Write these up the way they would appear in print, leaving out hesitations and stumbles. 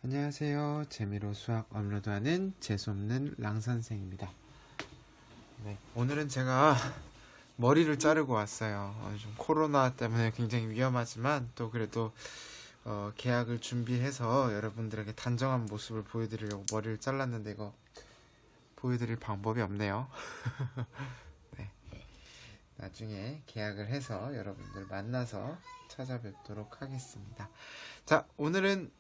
안녕하세요. 재미로 수학 업로드하는 재수없는 랑선생입니다. 네, 오늘은 제가 머리를 자르고 왔어요. 좀 코로나 때문에 굉장히 위험하지만 또 그래도 계약을 준비해서 여러분들에게 단정한 모습을 보여드리려고 머리를 잘랐는데 이거 보여드릴 방법이 없네요. 네, 나중에 계약을 해서 여러분들 만나서 찾아뵙도록 하겠습니다. 자, 오늘은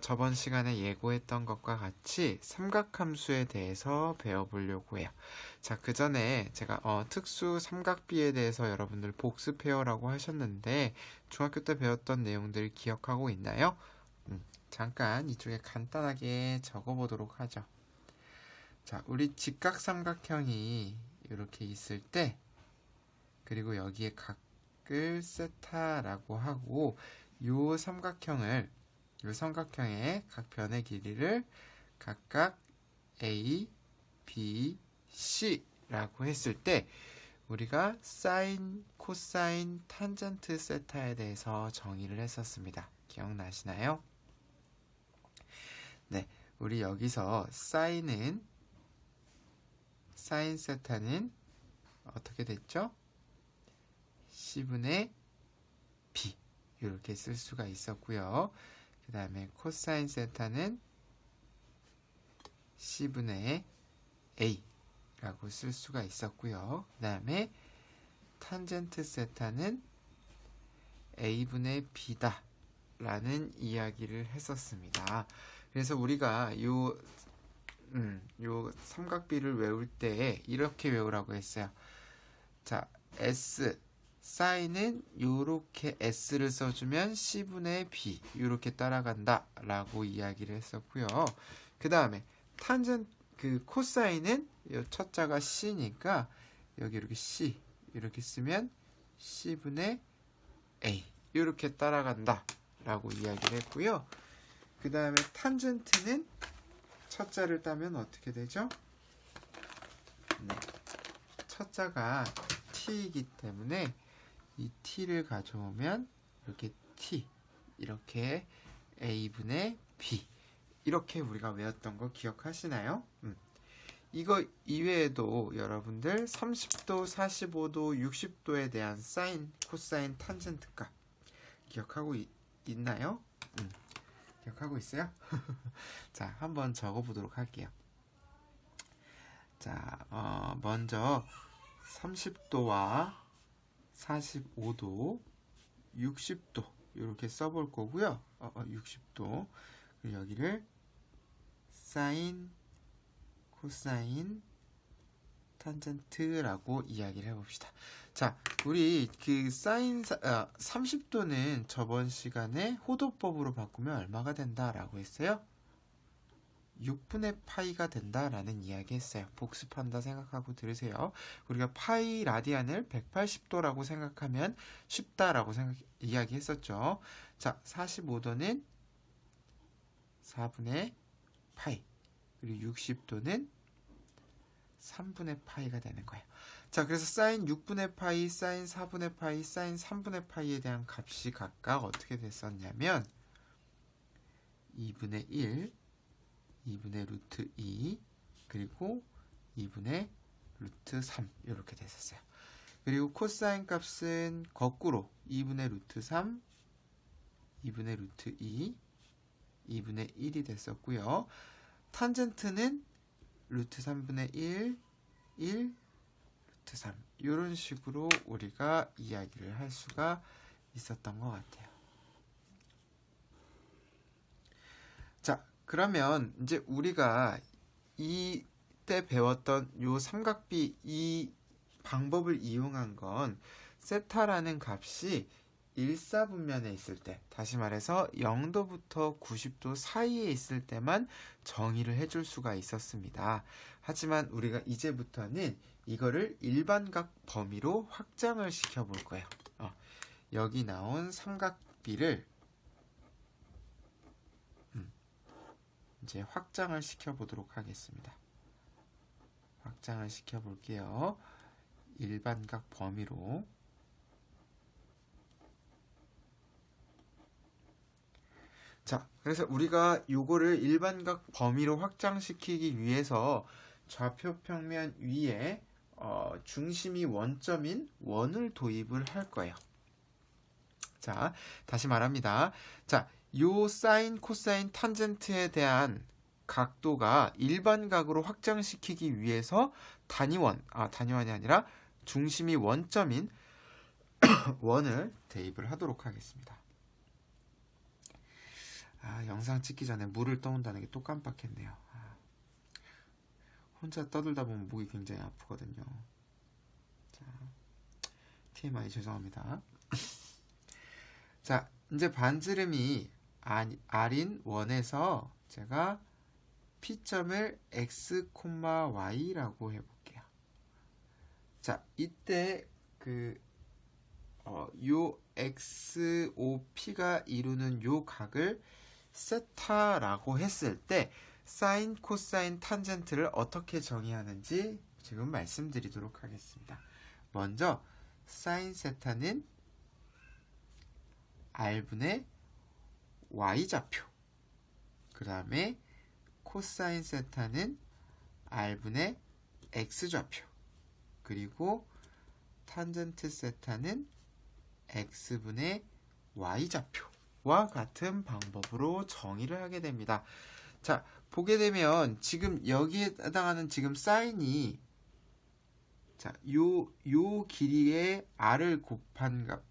저번 시간에 예고했던 것과 같이 삼각함수에 대해서 배워보려고 해요. 자, 그 전에 제가 특수 삼각비에 대해서 여러분들 복습해요라고 하셨는데 중학교 때 배웠던 내용들 기억하고 있나요? 잠깐 이쪽에 간단하게 적어보도록 하죠. 자, 우리 직각삼각형이 이렇게 있을 때 그리고 여기에 각을 세타라고 하고 요 삼각형의 각 변의 길이를 각각 A, B, C라고 했을 때 우리가 사인, 코사인, 탄젠트 세타에 대해서 정의를 했었습니다. 기억나시나요? 네, 우리 여기서 사인 세타는 어떻게 됐죠? C분의 B 이렇게 쓸 수가 있었고요. 그 다음에 코사인 세타는 C분의 A라고 쓸 수가 있었고요. 그 다음에 탄젠트 세타는 A분의 B다 라는 이야기를 했었습니다. 그래서 우리가 요 삼각비를 외울 때 이렇게 외우라고 했어요. 자, S 사인은 요렇게 S를 써주면 C분의 B 요렇게 따라간다 라고 이야기를 했었고요. 그 다음에 코사인은 요 첫자가 C니까 여기 이렇게 C 이렇게 쓰면 C분의 A 요렇게 따라간다 라고 이야기를 했고요. 그 다음에 탄젠트는 첫자를 따면 어떻게 되죠? 네, 첫자가 T이기 때문에 이 T를 가져오면 이렇게 T 이렇게 A분의 B 이렇게 우리가 외웠던 거 기억하시나요? 이거 이외에도 여러분들 30도, 45도, 60도에 대한 사인, 코사인, 탄젠트 값 기억하고 있나요? 기억하고 있어요? 자, 한번 적어보도록 할게요. 자, 먼저 30도와 45도, 60도 이렇게 써볼 거고요. 60도 그리고 여기를 사인, 코사인, 탄젠트라고 이야기를 해봅시다. 자, 우리 그 사인 30도는 저번 시간에 호도법으로 바꾸면 얼마가 된다라고 했어요? 6분의 파이가 된다라는 이야기 했어요. 복습한다 생각하고 들으세요. 우리가 파이 라디안을 180도라고 생각하면 쉽다라고 이야기했었죠. 자, 45도는 4분의 파이 그리고 60도는 3분의 파이가 되는 거예요. 자, 그래서 사인 6분의 파이, 사인 4분의 파이, 사인 3분의 파이에 대한 값이 각각 어떻게 됐었냐면 2분의 1, 2분의 루트 2 그리고 2분의 루트 3 이렇게 됐었어요. 그리고 코사인 값은 거꾸로 2분의 루트 3 2분의 루트 2 2분의 1이 됐었고요. 탄젠트는 루트 3분의 1 1 루트 3 이런 식으로 우리가 이야기를 할 수가 있었던 것 같아요. 자, 그러면 이제 우리가 이때 배웠던 요 삼각비 이 방법을 이용한 건 세타라는 값이 일사분면에 있을 때, 다시 말해서 0도부터 90도 사이에 있을 때만 정의를 해줄 수가 있었습니다. 하지만 우리가 이제부터는 이거를 일반각 범위로 확장을 시켜볼 거예요. 여기 나온 삼각비를 이제 확장을 시켜보도록 하겠습니다. 확장을 시켜볼게요. 일반각 범위로. 자, 그래서 우리가 요거를 일반각 범위로 확장시키기 위해서 좌표 평면 위에 중심이 원점인 원을 도입을 할 거예요. 자, 다시 말합니다. 자, 요 사인, 코사인, 탄젠트에 대한 각도가 일반각으로 확장시키기 위해서 단위원이 아니라 중심이 원점인 원을 대입을 하도록 하겠습니다. 영상 찍기 전에 물을 떠온다는 게 또 깜빡했네요. 혼자 떠들다 보면 목이 굉장히 아프거든요. 자, TMI 죄송합니다. 자, 이제 반지름이 R인 원에서 제가 P점을 X, Y라고 해볼게요. 자, 이때 요 XOP가 이루는 요 각을 세타라고 했을 때 사인, 코사인, 탄젠트를 어떻게 정의하는지 지금 말씀드리도록 하겠습니다. 먼저 사인 세타는 R분의 Y좌표, 그 다음에 코사인 세타는 R분의 X좌표, 그리고 탄젠트 세타는 X분의 Y좌표와 같은 방법으로 정의를 하게 됩니다. 자, 보게 되면 지금 여기에 해당하는 지금 사인이 자, 요 길이에 R을 곱한 값,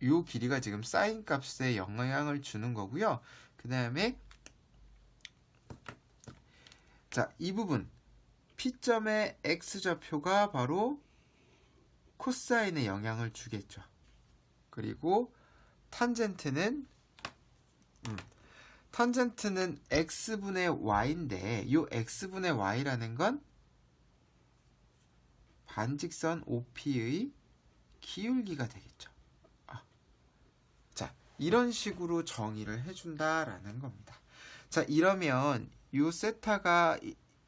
요 길이가 지금 사인 값에 영향을 주는 거고요. 그 다음에 자, 이 부분 P점의 X좌표가 바로 코사인에 영향을 주겠죠. 그리고 탄젠트는 X분의 Y인데 이 X분의 Y라는 건 반직선 OP의 기울기가 되겠죠. 자, 이런 식으로 정의를 해준다라는 겁니다. 자, 이러면 이 세타가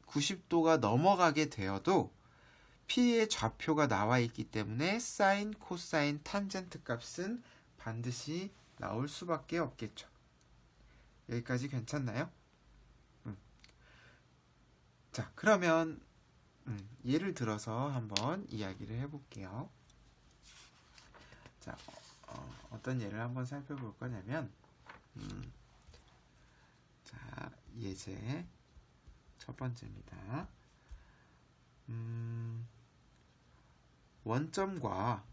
90도가 넘어가게 되어도 P의 좌표가 나와 있기 때문에 사인, 코사인, 탄젠트 값은 반드시 나올 수밖에 없겠죠. 여기까지 괜찮나요? 자, 그러면 예를 들어서 한번 이야기를 해볼게요. 자, 어떤 예를 한번 살펴볼 거냐면 자, 예제 첫 번째입니다. 원점과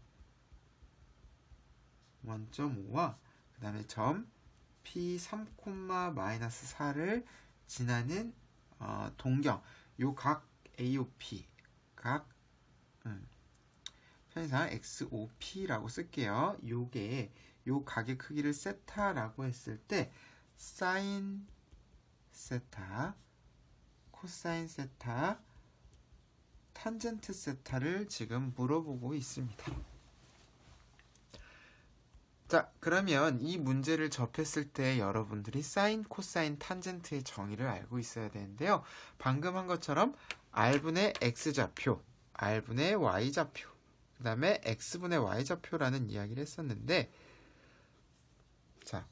5와 그 다음에 점 P3,-4를 지나는 동경, 요 각 AOP, 각 편의상 XOP라고 쓸게요. 요게 요 각의 크기를 세타라고 했을 때 사인 세타, 코사인 세타, 탄젠트 세타를 지금 물어보고 있습니다. 자, 그러면 이 문제를 접했을 때 여러분들이 사인, 코사인, 탄젠트의 정의를 알고 있어야 되는데요. 방금 한 것처럼 R분의 X좌표, R분의 Y좌표, 그 다음에 X분의 Y좌표라는 이야기를 했었는데, 자,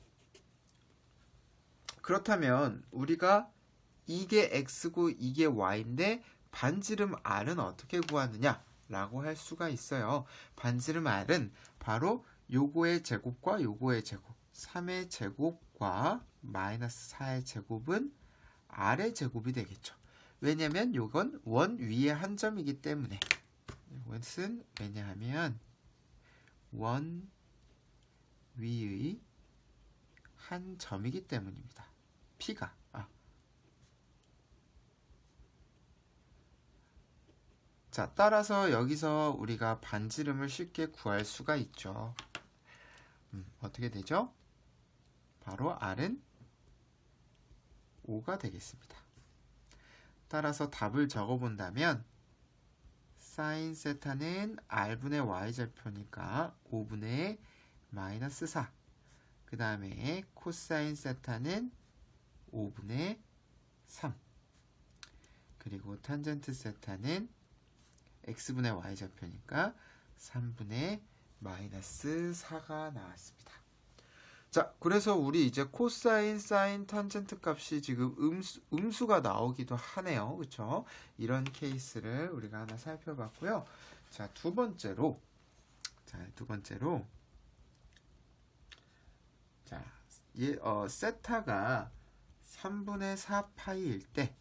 그렇다면 우리가 이게 X고 이게 Y인데 반지름 R은 어떻게 구하느냐 라고 할 수가 있어요. 반지름 R은 바로 요거의 제곱과 요거의 제곱, 3의 제곱과 마이너스 4의 제곱은 R의 제곱이 되겠죠. 왜냐면 요건 원 위의 한 점이기 때문에. 이것은 왜냐하면 원 위의 한 점이기 때문입니다. P가 자, 따라서 여기서 우리가 반지름을 쉽게 구할 수가 있죠. 어떻게 되죠? 바로 R은 5가 되겠습니다. 따라서 답을 적어본다면 사인 세타는 R분의 Y좌표니까 5분의 마이너스 4. 그 다음에 코사인 세타는 5분의 3. 그리고 탄젠트 세타는 X분의 Y좌표니까 3분의 마이너스 4가 나왔습니다. 자, 그래서 우리 이제 코사인, 사인, 탄젠트 값이 지금 음수가 나오기도 하네요. 그쵸? 이런 케이스를 우리가 하나 살펴봤고요. 자, 두 번째로, 자, 세타가 3분의 4 파이일 때,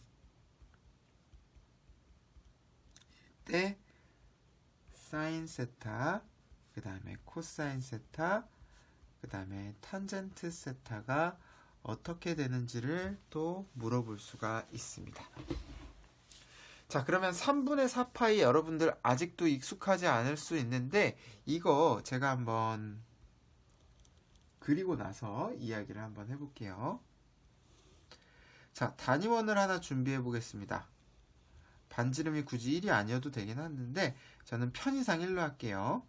사인 세타, 그 다음에 코사인 세타, 그 다음에 탄젠트 세타가 어떻게 되는지를 또 물어볼 수가 있습니다. 자, 그러면 3분의 4파이 여러분들 아직도 익숙하지 않을 수 있는데 이거 제가 한번 그리고 나서 이야기를 한번 해볼게요. 자, 단위원을 하나 준비해 보겠습니다. 반지름이 굳이 1이 아니어도 되긴 하는데 저는 편의상 1로 할게요.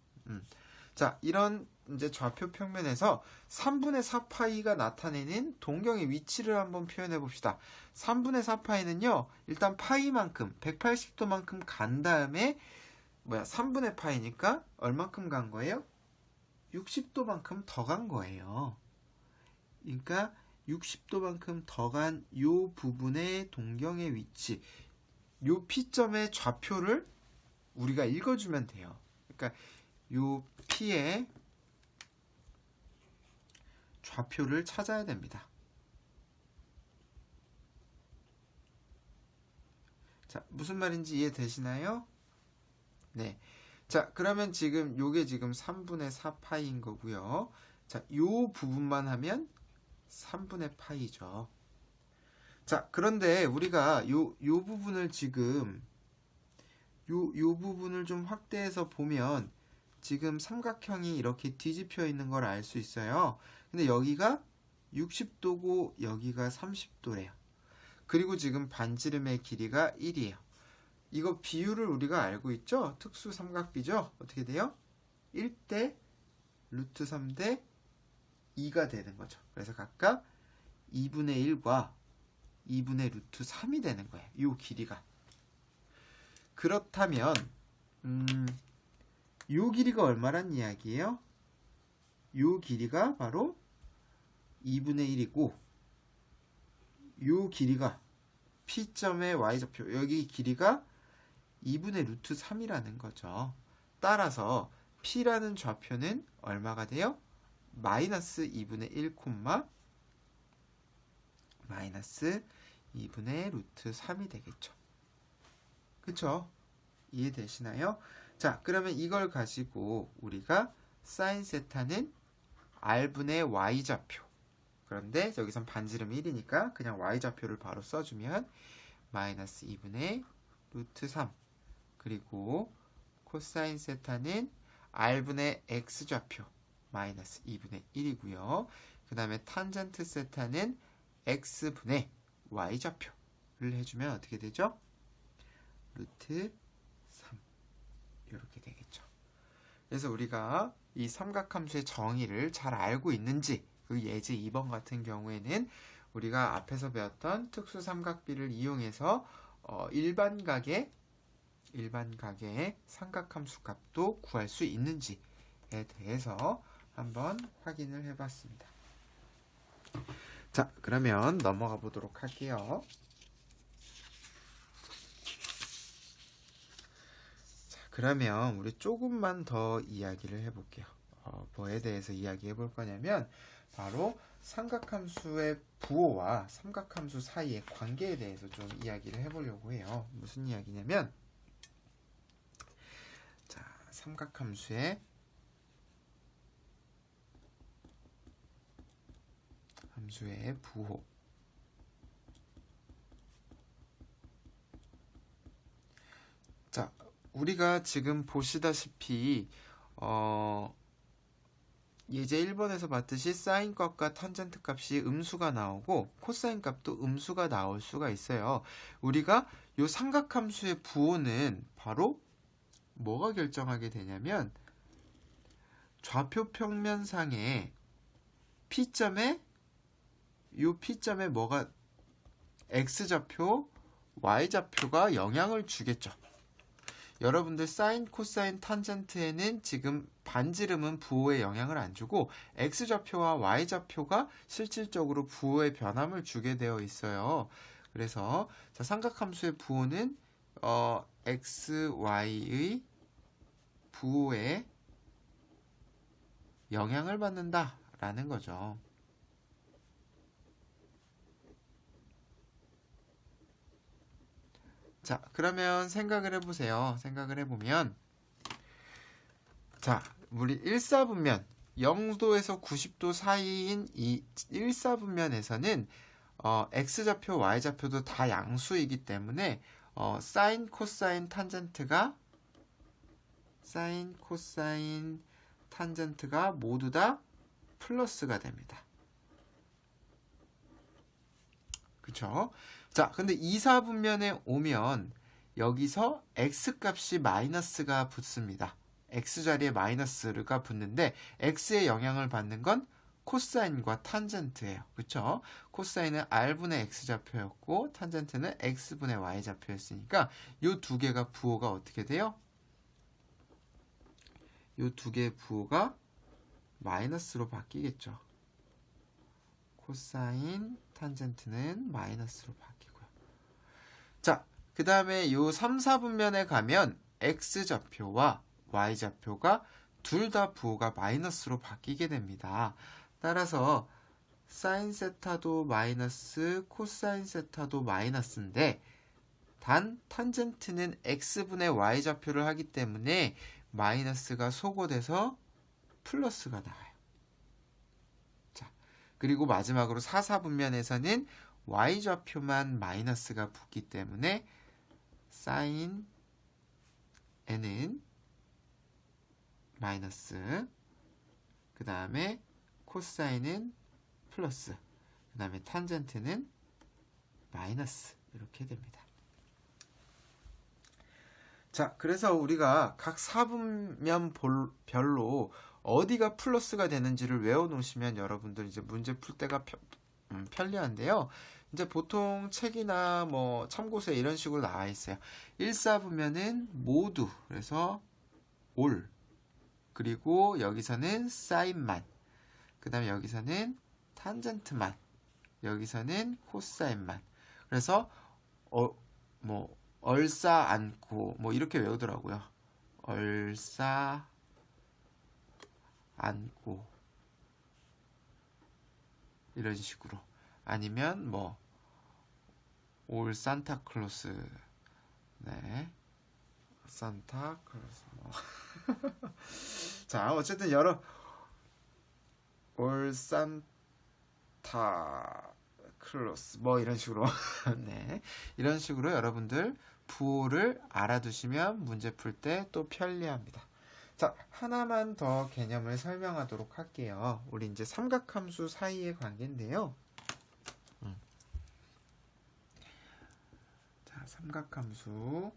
자, 이런 이제 좌표 평면에서 3분의 4파이가 나타내는 동경의 위치를 한번 표현해 봅시다. 3분의 4파이는요, 일단 파이만큼, 180도만큼 간 다음에, 3분의 파이니까 얼만큼 간 거예요? 60도만큼 더 간 거예요. 그러니까 60도만큼 더 간 요 부분의 동경의 위치, 요 P점의 좌표를 우리가 읽어주면 돼요. 그러니까 요 P의 좌표를 찾아야 됩니다. 자, 무슨 말인지 이해되시나요? 네. 자, 그러면 지금 요게 지금 3분의 4파이인 거고요. 자, 요 부분만 하면 3분의 파이죠. 자, 그런데 우리가 요 부분을 지금 요 부분을 좀 확대해서 보면 지금 삼각형이 이렇게 뒤집혀 있는 걸 알 수 있어요. 근데 여기가 60도고 여기가 30도래요. 그리고 지금 반지름의 길이가 1이에요. 이거 비율을 우리가 알고 있죠? 특수 삼각비죠? 어떻게 돼요? 1대 루트 3대 2가 되는 거죠. 그래서 각각 2분의 1과 2분의 루트 3이 되는 거예요. 이 길이가. 그렇다면 이 길이가 얼마란 이야기예요? 이 길이가 바로 2분의 1이고 이 길이가 P점의 Y좌표, 여기 길이가 2분의 루트 3이라는 거죠. 따라서 P라는 좌표는 얼마가 돼요? 마이너스 2분의 1, 마이너스 2분의 루트 3이 되겠죠. 그쵸? 이해되시나요? 자, 그러면 이걸 가지고 우리가 사인 세타는 R분의 Y좌표. 그런데 여기선 반지름 1이니까 그냥 Y좌표를 바로 써주면 마이너스 2분의 루트 3. 그리고 코사인 세타는 R분의 X좌표. 마이너스 2분의 1이고요. 그 다음에 탄젠트 세타는 X분의 Y좌표를 해주면 어떻게 되죠? 루트 3. 이렇게 되겠죠. 그래서 우리가 이 삼각함수의 정의를 잘 알고 있는지, 그 예제 2번 같은 경우에는 우리가 앞에서 배웠던 특수 삼각비를 이용해서 일반각의 삼각함수 값도 구할 수 있는지에 대해서 한번 확인을 해봤습니다. 자, 그러면 넘어가 보도록 할게요. 자, 그러면 우리 조금만 더 이야기를 해볼게요. 뭐에 대해서 이야기해 볼 거냐면 바로 삼각함수의 부호와 삼각함수 사이의 관계에 대해서 좀 이야기를 해보려고 해요. 무슨 이야기냐면, 자, 삼각함수의 부호. 자, 우리가 지금 보시다시피 예제 1번에서 봤듯이 사인 값과 탄젠트 값이 음수가 나오고 코사인 값도 음수가 나올 수가 있어요. 우리가 이 삼각함수의 부호는 바로 뭐가 결정하게 되냐면 좌표 평면상의 P점에 뭐가 X좌표, Y좌표가 영향을 주겠죠. 여러분들 사인, 코사인, 탄젠트에는 지금 반지름은 부호에 영향을 안 주고 x좌표와 y좌표가 실질적으로 부호에 변함을 주게 되어 있어요. 그래서 자, 삼각함수의 부호는 x, y의 부호에 영향을 받는다라는 거죠. 자, 그러면 생각을 해보세요. 생각을 해보면, 자, 우리 1사분면, 0도에서 90도 사이인 이 1사분면에서는 x좌표, y좌표도 다 양수이기 때문에 사인, 코사인, 탄젠트가 모두 다 플러스가 됩니다. 그쵸? 자, 근데 2사분면에 오면 여기서 x값이 마이너스가 붙습니다. x 자리에 마이너스가 붙는데 x의 영향을 받는 건 코사인과 탄젠트예요. 그쵸? 코사인은 r분의 x좌표였고 탄젠트는 x분의 y좌표였으니까 이 두 개가 부호가 어떻게 돼요? 이 두 개의 부호가 마이너스로 바뀌겠죠. 코사인, 탄젠트는 마이너스로 바뀌고요. 자, 그 다음에 요 3, 4분면에 가면 x좌표와 y좌표가 둘 다 부호가 마이너스로 바뀌게 됩니다. 따라서 사인 세타도 마이너스, 코사인 세타도 마이너스인데 단 탄젠트는 x분의 y좌표를 하기 때문에 마이너스가 소거돼서 플러스가 나와요. 자, 그리고 마지막으로 4, 4분면에서는 y좌표만 마이너스가 붙기 때문에 사인 n은 마이너스, 그 다음에 코사인은 플러스, 그 다음에 탄젠트는 마이너스 이렇게 됩니다. 자, 그래서 우리가 각 사분면별로 어디가 플러스가 되는지를 외워놓으시면 여러분들 이제 문제 풀 때가 편리한데요. 이제 보통 책이나 뭐 참고서에 이런 식으로 나와 있어요. 1사분면은 모두, 그래서 올, 그리고 여기서는 사인만, 그 다음에 여기서는 탄젠트만, 여기서는 코사인만. 그래서 뭐 얼싸 않고 뭐 이렇게 외우더라고요. 얼싸 않고 이런 식으로. 아니면 뭐 올 산타클로스, 네, 산타클로스 뭐. 자, 어쨌든 올 산타클로스 뭐 이런 식으로 네, 이런 식으로 여러분들 부호를 알아두시면 문제 풀 때 또 편리합니다. 자, 하나만 더 개념을 설명하도록 할게요. 우리 이제 삼각함수 사이의 관계인데요. 자, 삼각함수.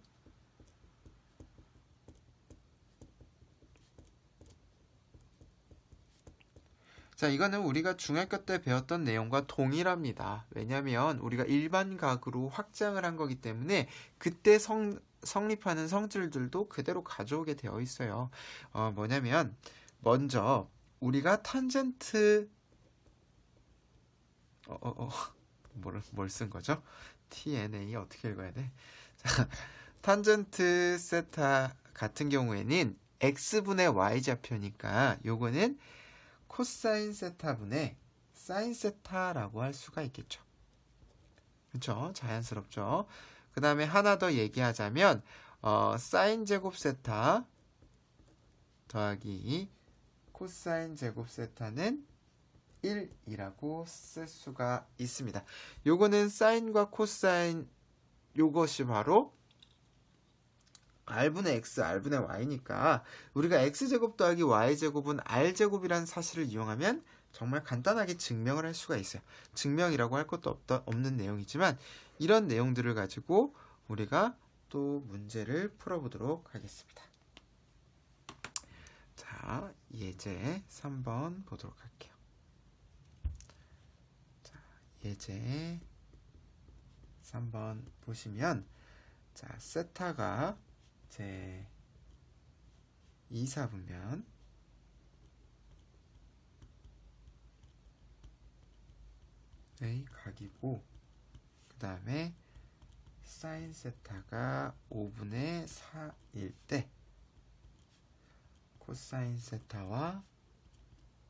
자, 이거는 우리가 중학교 때 배웠던 내용과 동일합니다. 왜냐하면 우리가 일반각으로 확장을 한 거기 때문에 그때 성립하는 성질들도 그대로 가져오게 되어 있어요. 뭐냐면 먼저 우리가 탄젠트 뭘 쓴 거죠? TNA 어떻게 읽어야 돼? 자, 탄젠트 세타 같은 경우에는 x분의 y좌표니까 요거는 코사인 세타분의 사인 세타라고 할 수가 있겠죠. 그렇죠? 자연스럽죠. 그 다음에 하나 더 얘기하자면 사인 제곱 세타 더하기 코사인 제곱 세타는 1이라고 쓸 수가 있습니다. 요거는 사인과 코사인, 요것이 바로 r분의 x, r분의 y니까 우리가 x제곱 더하기 y제곱은 r제곱이라는 사실을 이용하면 정말 간단하게 증명을 할 수가 있어요. 증명이라고 할 것도 없는 내용이지만 이런 내용들을 가지고 우리가 또 문제를 풀어보도록 하겠습니다. 자, 예제 3번 보도록 할게요. 자, 예제 3번 보시면 자, 세타가 제 2사분면의 각이고, 그 다음에 사인 세타가 5분의 4일 때 코사인 세타와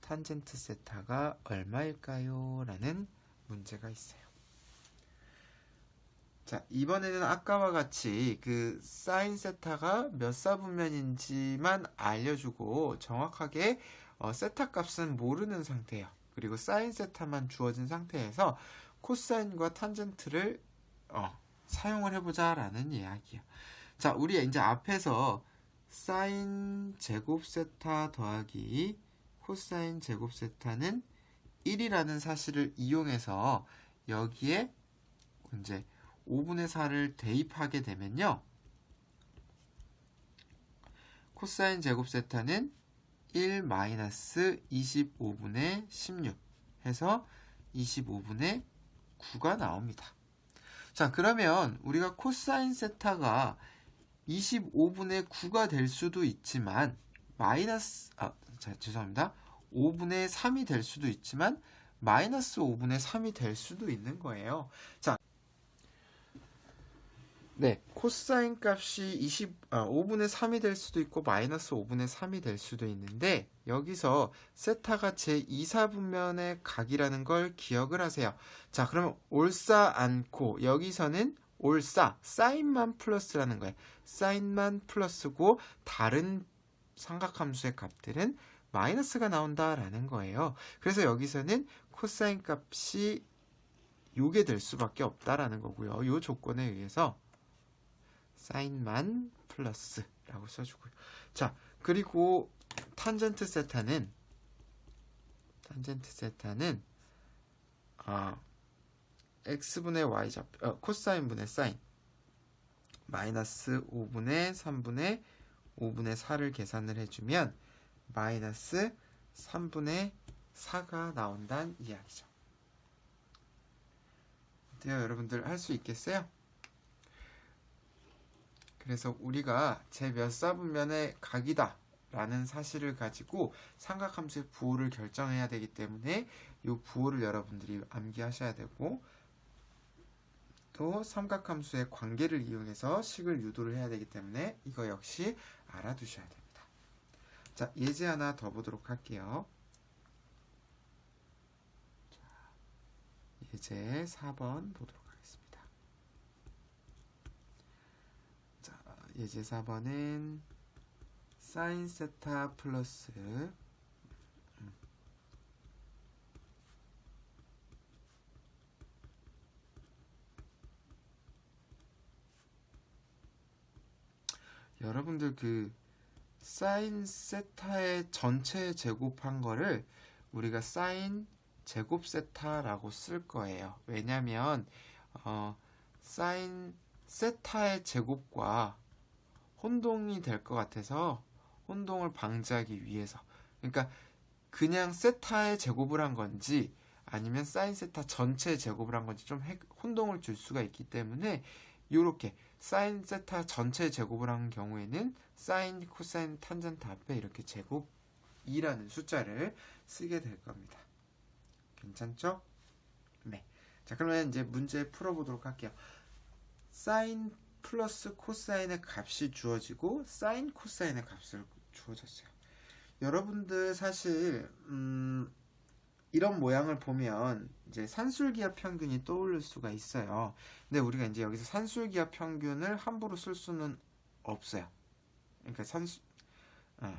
탄젠트 세타가 얼마일까요? 라는 문제가 있어요. 자, 이번에는 아까와 같이 그 사인 세타가 몇 사분면인지만 알려주고 정확하게 세타 값은 모르는 상태예요. 그리고 사인 세타만 주어진 상태에서 코사인과 탄젠트를 사용을 해보자 라는 이야기예요. 자, 우리 이제 앞에서 사인 제곱 세타 더하기 코사인 제곱 세타는 1이라는 사실을 이용해서 여기에 이제 5분의 4를 대입하게 되면요, 코사인 제곱 세타는 1 마이너스 25분의 16 해서 25분의 9가 나옵니다. 자, 그러면 우리가 코사인 세타가 25분의 9가 될 수도 있지만 죄송합니다. 5분의 3이 될 수도 있지만 마이너스 5분의 3이 될 수도 있는 거예요. 자, 네, 코사인 값이 5분의 3이 될 수도 있고 마이너스 5분의 3이 될 수도 있는데, 여기서 세타가 제2사분면의 각이라는 걸 기억을 하세요. 자, 그러면 옳사 않고 여기서는 옳사, 사인만 플러스라는 거예요. 사인만 플러스고 다른 삼각함수의 값들은 마이너스가 나온다라는 거예요. 그래서 여기서는 코사인 값이 요게 될 수밖에 없다라는 거고요. 요 조건에 의해서 사인만 플러스라고 써주고요. 자, 그리고 탄젠트 세타는 x분의 y좌표, 코사인분의 사인 마이너스 5분의 3분의 5분의 4를 계산을 해주면 마이너스 3분의 4가 나온다는 이야기죠. 어때요? 여러분들 할 수 있겠어요? 그래서 우리가 제 몇 사분면의 각이다 라는 사실을 가지고 삼각함수의 부호를 결정해야 되기 때문에 이 부호를 여러분들이 암기하셔야 되고, 또 삼각함수의 관계를 이용해서 식을 유도를 해야 되기 때문에 이거 역시 알아두셔야 됩니다. 자, 예제 하나 더 보도록 할게요. 자, 예제 4번 보도록 하겠습니다. 자, 예제 4번은 사인 세타 플러스 여러분들 그 사인 세타의 전체 제곱한 거를 우리가 사인 제곱 세타라고 쓸 거예요. 왜냐면 사인 세타의 제곱과 혼동이 될 것 같아서, 혼동을 방지하기 위해서, 그러니까 그냥 세타의 제곱을 한 건지 아니면 사인 세타 전체의 제곱을 한 건지 좀 혼동을 줄 수가 있기 때문에 이렇게 사인 세타 전체의 제곱을 한 경우에는 사인, 코사인, 탄젠트 앞에 이렇게 제곱 2라는 숫자를 쓰게 될 겁니다. 괜찮죠? 네. 자, 그러면 이제 문제 풀어보도록 할게요. 사인 플러스 코사인의 값이 주어지고 사인 코사인의 값을 주어졌어요. 여러분들 사실 이런 모양을 보면 이제 산술기하 평균이 떠오를 수가 있어요. 근데 우리가 이제 여기서 산술기하 평균을 함부로 쓸 수는 없어요. 그러니까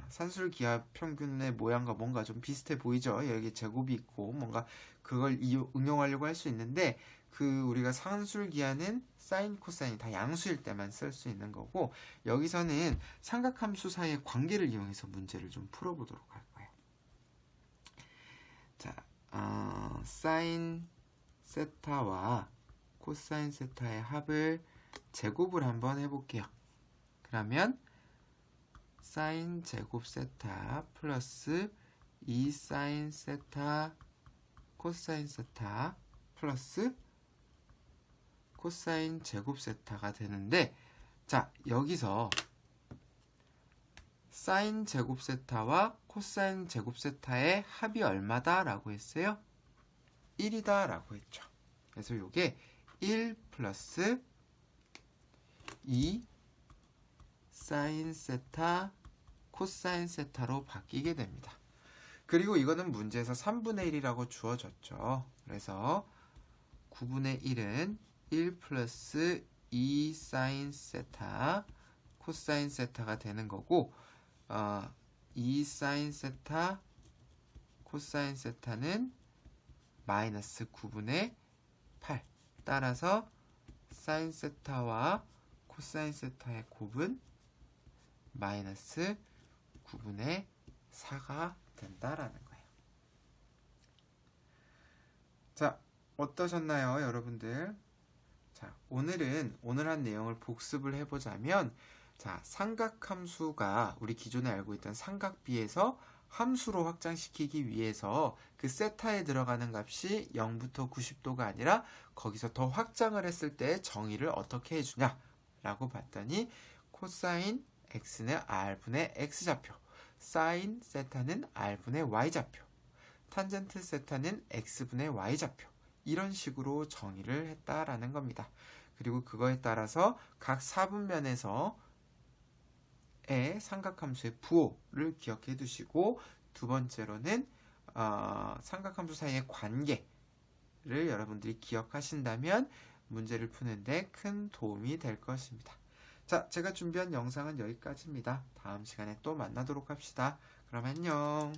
산술기하 평균의 모양과 뭔가 좀 비슷해 보이죠? 여기 제곱이 있고 뭔가 그걸 응용하려고 할 수 있는데, 우리가 산술기하는 사인, 코사인 다 양수일 때만 쓸 수 있는 거고, 여기서는 삼각함수 사이의 관계를 이용해서 문제를 좀 풀어보도록 할 거예요. 자, 사인 세타와 코사인 세타의 합을 제곱을 한번 해볼게요. 그러면 사인 제곱 세타 플러스 2 사인 세타 코사인 세타 플러스 코사인 제곱 세타가 되는데, 자, 여기서 사인 제곱 세타와 코사인 제곱 세타의 합이 얼마다? 라고 했어요. 1이다 라고 했죠. 그래서 이게 1 플러스 2 사인 세타 코사인 세타로 바뀌게 됩니다. 그리고 이거는 문제에서 3분의 1이라고 주어졌죠. 그래서 9분의 1은 1 플러스 2 사인 세타 코사인 세타가 되는 거고 2 사인 세타 코사인 세타는 마이너스 9분의 8. 따라서 사인 세타와 코사인 세타의 곱은 마이너스 9분의 4가 된다라는 거예요. 자, 어떠셨나요, 여러분들? 자, 오늘 한 내용을 복습을 해보자면, 자, 삼각함수가 우리 기존에 알고 있던 삼각비에서 함수로 확장시키기 위해서 그 세타에 들어가는 값이 0부터 90도가 아니라 거기서 더 확장을 했을 때 정의를 어떻게 해주냐 라고 봤더니 코사인 x는 r분의 x좌표, 사인 세타는 r분의 y좌표, 탄젠트 세타는 x분의 y좌표, 이런 식으로 정의를 했다라는 겁니다. 그리고 그거에 따라서 각 4분면에서의 삼각함수의 부호를 기억해 두시고, 두 번째로는 삼각함수 사이의 관계를 여러분들이 기억하신다면 문제를 푸는데 큰 도움이 될 것입니다. 자, 제가 준비한 영상은 여기까지입니다. 다음 시간에 또 만나도록 합시다. 그럼 안녕.